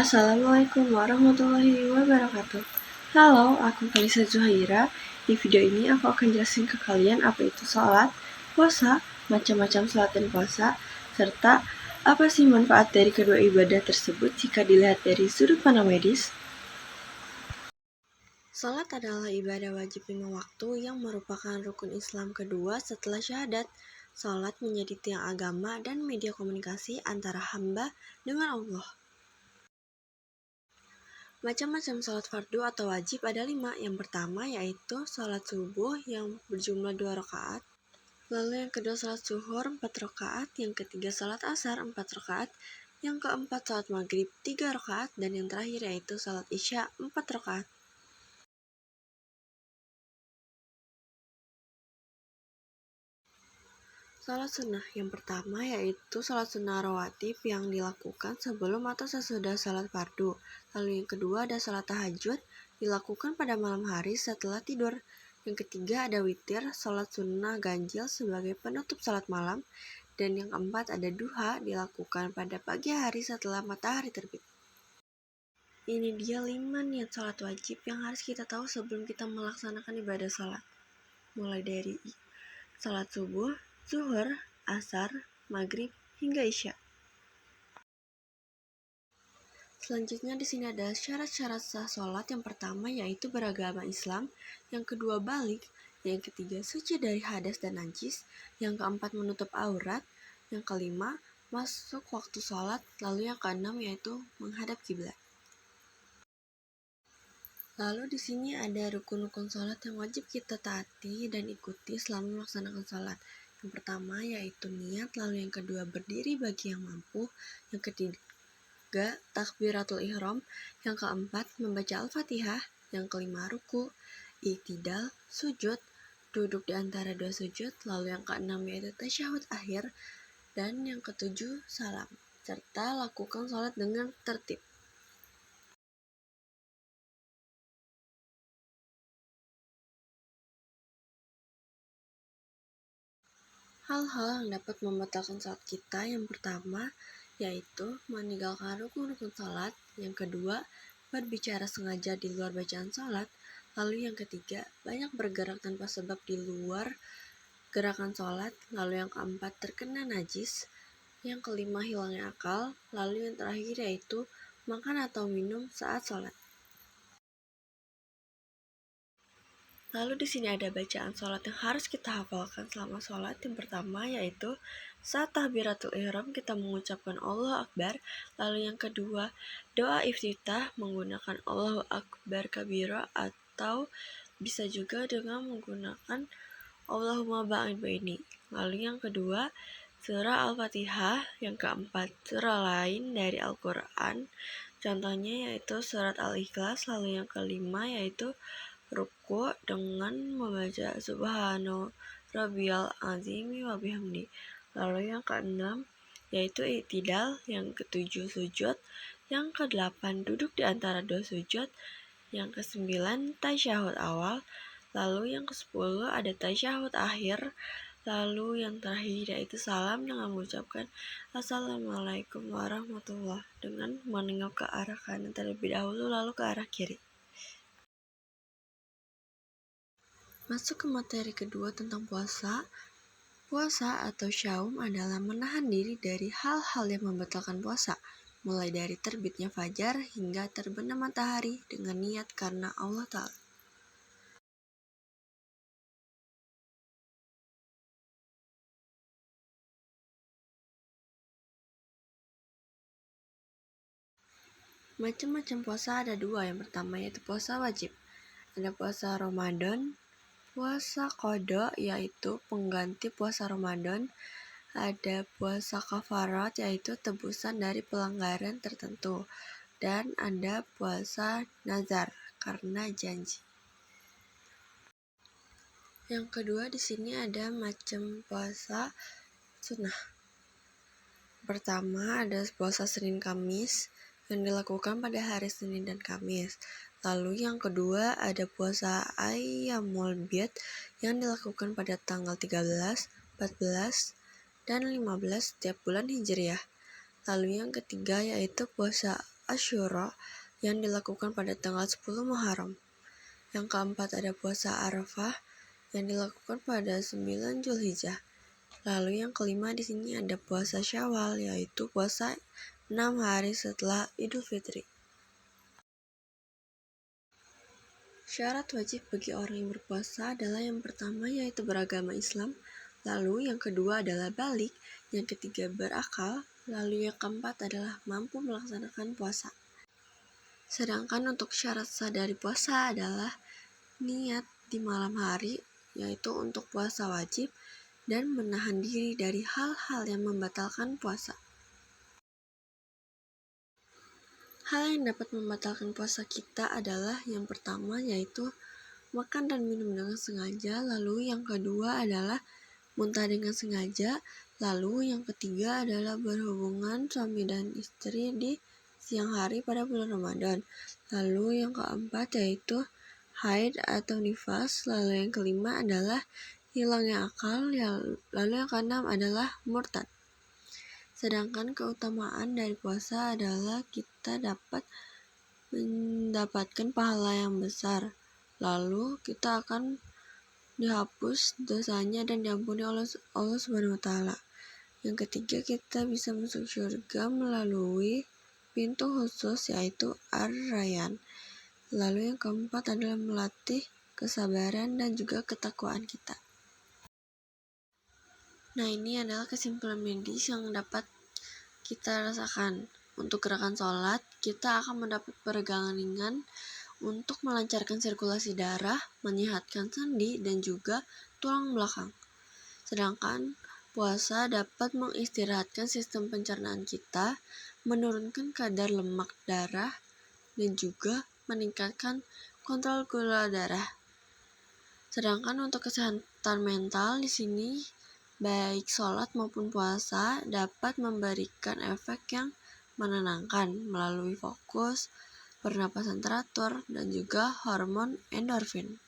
Assalamualaikum warahmatullahi wabarakatuh. Halo, aku Kalisa Zuhaira. Di video ini aku akan jelasin ke kalian apa itu sholat, puasa, macam-macam sholat dan puasa, serta apa sih manfaat dari kedua ibadah tersebut jika dilihat dari sudut pandang medis. Sholat adalah ibadah wajib 5 waktu yang merupakan rukun Islam kedua setelah syahadat. Sholat menjadi tiang agama dan media komunikasi antara hamba dengan Allah. Macam-macam sholat fardu atau wajib ada 5. Yang pertama yaitu sholat subuh yang berjumlah 2 rakaat. Lalu yang kedua sholat zuhur 4 rakaat. Yang ketiga sholat asar 4 rakaat. Yang keempat sholat maghrib 3 rakaat. Dan yang terakhir yaitu sholat isya 4 rakaat. Sholat sunnah yang pertama yaitu sholat sunnah rawatib yang dilakukan sebelum atau sesudah sholat fardu. Lalu yang kedua ada sholat tahajud dilakukan pada malam hari setelah tidur. Yang ketiga ada witir, sholat sunnah ganjil sebagai penutup sholat malam. Dan yang keempat ada duha dilakukan pada pagi hari setelah matahari terbit. Ini dia 5 niat sholat wajib yang harus kita tahu sebelum kita melaksanakan ibadah sholat. Mulai dari sholat subuh, zuhur, asar, maghrib, hingga isya. Selanjutnya di sini ada syarat-syarat sah sholat. Yang pertama yaitu beragama Islam, yang kedua balik, yang ketiga suci dari hadas dan najis, yang keempat menutup aurat, yang kelima masuk waktu sholat, lalu yang keenam yaitu menghadap kiblat. Lalu di sini ada rukun-rukun sholat yang wajib kita taati dan ikuti selama melaksanakan sholat. Yang pertama yaitu niat, lalu yang kedua berdiri bagi yang mampu, yang ketiga takbiratul ihram, yang keempat membaca al-fatihah, yang kelima ruku, i'tidal, sujud, duduk di antara dua sujud, lalu yang keenam yaitu tasyahud akhir, dan yang ketujuh salam, serta lakukan sholat dengan tertib. Hal-hal yang dapat membatalkan sholat kita yang pertama yaitu meninggalkan rukun-rukun sholat, yang kedua berbicara sengaja di luar bacaan sholat, lalu yang ketiga banyak bergerak tanpa sebab di luar gerakan sholat, lalu yang keempat terkena najis, yang kelima hilangnya akal, lalu yang terakhir yaitu makan atau minum saat sholat. Lalu di sini ada bacaan sholat yang harus kita hafalkan selama sholat. Yang pertama yaitu saat takbiratul ihram kita mengucapkan Allahu Akbar. Lalu yang kedua doa iftitah menggunakan Allahu Akbar kabira atau bisa juga dengan menggunakan Allahumma ba'id baini. Lalu yang kedua surah Al-Fatihah. Yang keempat surah lain dari Al-Quran. Contohnya yaitu surat Al-Ikhlas. Lalu yang kelima yaitu ruku dengan membaca subhana rabbiyal azimi wa bihamdi. Lalu yang keenam yaitu i'tidal, yang ketujuh sujud, yang kedelapan duduk di antara dua sujud, yang kesembilan tasyahud awal, lalu yang kesepuluh ada tasyahud akhir, lalu yang terakhir yaitu salam dengan mengucapkan Assalamualaikum warahmatullahi dengan menengok ke arah kanan terlebih dahulu lalu ke arah kiri. Masuk ke materi kedua tentang puasa. Puasa atau syaum adalah menahan diri dari hal-hal yang membatalkan puasa, mulai dari terbitnya fajar hingga terbenam matahari dengan niat karena Allah Ta'ala. Macam-macam puasa ada 2. Yang pertama yaitu puasa wajib. Ada puasa Ramadan, puasa qada yaitu pengganti puasa Ramadan, ada puasa kafarat yaitu tebusan dari pelanggaran tertentu, dan ada puasa nazar karena janji. Yang kedua di sini ada macam puasa sunnah. Pertama ada puasa Senin Kamis yang dilakukan pada hari Senin dan Kamis. Lalu yang kedua ada puasa Ayyamul Bid yang dilakukan pada tanggal 13, 14, dan 15 setiap bulan Hijriah. Lalu yang ketiga yaitu puasa Asyura yang dilakukan pada tanggal 10 Muharram. Yang keempat ada puasa Arafah yang dilakukan pada 9 Zulhijjah. Lalu yang kelima di sini ada puasa Syawal, yaitu puasa 6 hari setelah Idul Fitri. Syarat wajib bagi orang yang berpuasa adalah yang pertama yaitu beragama Islam, lalu yang kedua adalah balik, yang ketiga berakal, lalu yang keempat adalah mampu melaksanakan puasa. Sedangkan untuk syarat sah dari puasa adalah niat di malam hari, yaitu untuk puasa wajib, dan menahan diri dari hal-hal yang membatalkan puasa. Hal yang dapat membatalkan puasa kita adalah yang pertama yaitu makan dan minum dengan sengaja, lalu yang kedua adalah muntah dengan sengaja, lalu yang ketiga adalah berhubungan suami dan istri di siang hari pada bulan Ramadan, lalu yang keempat yaitu haid atau nifas, lalu yang kelima adalah hilangnya akal, lalu yang keenam adalah murtad. Sedangkan keutamaan dari puasa adalah kita dapat mendapatkan pahala yang besar, lalu kita akan dihapus dosanya dan diampuni oleh Allah Subhanahu wa Ta'ala. Yang ketiga, kita bisa masuk surga melalui pintu khusus yaitu Ar-Rayyan. Lalu yang keempat adalah melatih kesabaran dan juga ketakwaan kita. Nah, ini adalah kesimpulan medis yang dapat kita rasakan. Untuk gerakan sholat, kita akan mendapat peregangan ringan untuk melancarkan sirkulasi darah, menyehatkan sendi, dan juga tulang belakang. Sedangkan puasa dapat mengistirahatkan sistem pencernaan kita, menurunkan kadar lemak darah, dan juga meningkatkan kontrol gula darah. Sedangkan untuk kesehatan mental di sini, baik sholat maupun puasa dapat memberikan efek yang menenangkan melalui fokus, pernapasan teratur, dan juga hormon endorfin.